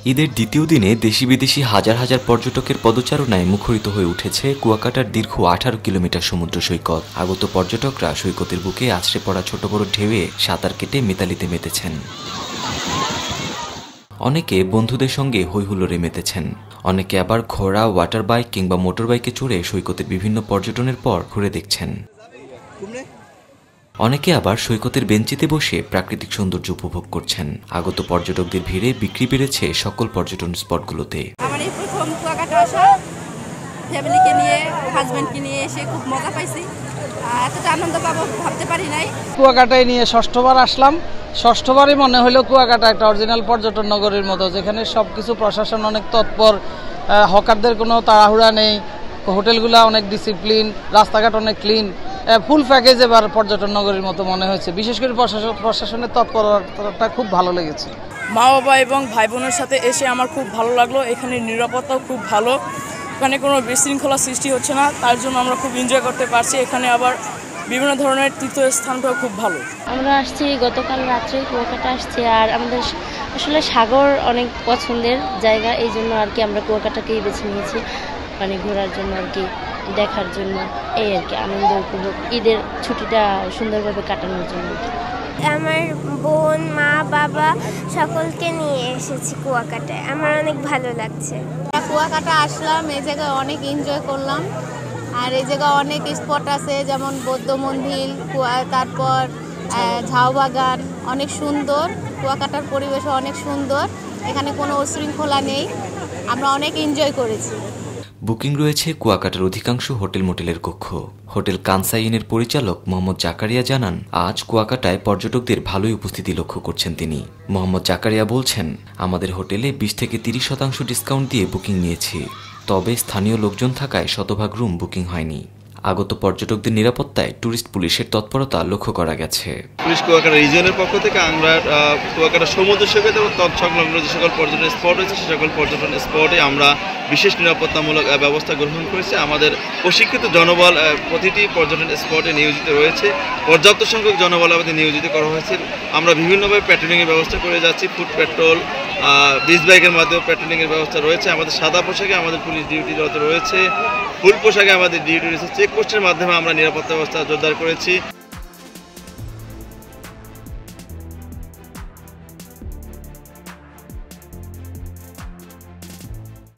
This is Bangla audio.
ঈদের দ্বিতীয় দিনে দেশি বিদেশি হাজার হাজার পর্যটকের পদচারণায় মুখরিত হয়ে উঠেছে কুয়াকাটার দীর্ঘ ১৮ কিলোমিটার সমুদ্র সৈকত। আগত পর্যটকরা সৈকতের বুকে আছড়ে পড়া ছোট বড় ঢেউয়ে সাঁতার কেটে মিতালিতে মেতেছেন। অনেকে বন্ধুদের সঙ্গে হৈহুল্লোড়ে মেতেছেন, অনেকে আবার ঘোড়া, ওয়াটার বাইক কিংবা মোটর বাইকে চড়ে সৈকতের বিভিন্ন পর্যটনের পর ঘুরে দেখছেন। অনেকে আবার সৈকতের বেঞ্চিতে বসে প্রাকৃতিক সৌন্দর্য উপভোগ করছেন। আগত পর্যটকদের ভিড়ে বিক্রি বেড়েছে সকল পর্যটন স্পটগুলোতে। আমার এই প্রথম কুয়াকাটা আসা, ফ্যামিলিকে নিয়ে, হাজব্যান্ডকে নিয়ে এসে খুব মজা পাইছি। এতটা আনন্দ পাবো ভাবতে পারি নাই। কুয়াকাটায় নিয়ে ষষ্ঠবার আসলাম। ষষ্ঠবারই মনে হলো কুয়াকাটা একটা অরিজিনাল পর্যটন নগরীর মতো, যেখানে সবকিছু প্রশাসন অনেক তৎপর, হকারদের কোনো তাড়াহুড়া নেই, হোটেলগুলো অনেক ডিসিপ্লিন, রাস্তাঘাট অনেক ক্লিন, ফুল প্যাকেজ এবার পর্যটন নগরীর মতো মনে হয়েছে। বিশেষ করে প্রশাসনের তৎপরতা খুব ভালো লেগেছে। মা বাবা এবং ভাই বোনের সাথে এসে আমার খুব ভালো লাগলো। এখানে নিরাপত্তাও খুব ভালো, এখানে কোনো বিশৃঙ্খলা সৃষ্টি হচ্ছে না, তার জন্য আমরা খুব এনজয় করতে পারছি। এখানে আবার বিভিন্ন ধরনের তীর্থস্থানটাও খুব ভালো। আমরা আসছি গতকাল রাত্রে কুয়াকাটা আসছি, আর আমাদের আসলে সাগর অনেক পছন্দের জায়গা, এই জন্য আর কি আমরা কুয়াকাটাকেই বেছে নিয়েছি, মানে ঘোরার জন্য আর কি, দেখার জন্য, এই আর কি আনন্দ উপভোগ, ঈদের ছুটিটা সুন্দরভাবে কাটানোর জন্য। আমার বোন, মা, বাবা সকলকে নিয়ে এসেছি কুয়াকাটায়। আমার অনেক ভালো লাগছে। কুয়াকাটা আসলাম, এই জায়গায় অনেক এনজয় করলাম। আর এই জায়গায় অনেক স্পট আছে, যেমন বৌদ্ধ মন্দির, তারপর ঝাউ বাগান, অনেক সুন্দর। কুয়াকাটার পরিবেশও অনেক সুন্দর, এখানে কোনো উশৃঙ্খলা নেই, আমরা অনেক এনজয় করেছি। বুকিং রয়েছে কুয়াকাটার অধিকাংশ হোটেল মোটেলের কক্ষ। হোটেল কানসাই ইনের পরিচালক মোহাম্মদ জাকারিয়া জানান, আজ কুয়াকাটায় পর্যটকদের ভালোই উপস্থিতি লক্ষ্য করছেন তিনি। মোহাম্মদ জাকারিয়া বলছেন, আমাদের হোটেলে 20 থেকে 30% ডিসকাউন্ট দিয়ে বুকিং নিয়েছি, তবে স্থানীয় লোকজন থাকায় শতভাগ রুম বুকিং হয়নি। আগত পর্যটকদের নিরাপত্তায় ট্যুরিস্ট পুলিশের তৎপরতা লক্ষ্য করা গেছে। পুলিশ কুয়াকাটা রিজিয়নের পক্ষ থেকে আমরা কুয়াকাটা সমুদ্র সৈকত এবং তৎসংলগ্ন যে সকল পর্যটন স্পট রয়েছে সে সকল পর্যটন স্পটে আমরা বিশেষ নিরাপত্তামূলক ব্যবস্থা গ্রহণ করেছি। আমাদের প্রশিক্ষিত জনবল প্রতিটি পর্যটন স্পটে নিয়োজিত রয়েছে, পর্যাপ্ত সংখ্যক জনবল আমাদের নিয়োজিত করা হয়েছে। আমরা বিভিন্নভাবে প্যাট্রোলিংয়ের ব্যবস্থা করে যাচ্ছি, ফুড পেট্রোল, বিচ বাইকের মাধ্যমে প্যাট্রোলিংয়ের ব্যবস্থা রয়েছে। আমাদের সাদা পোশাকে আমাদের পুলিশ ডিউটিরত রয়েছে, ফুল পোশাকে আমাদের ডিউটি রয়েছে। চেকপোস্টের মাধ্যমে আমরা নিরাপত্তা ব্যবস্থা জোরদার করেছি।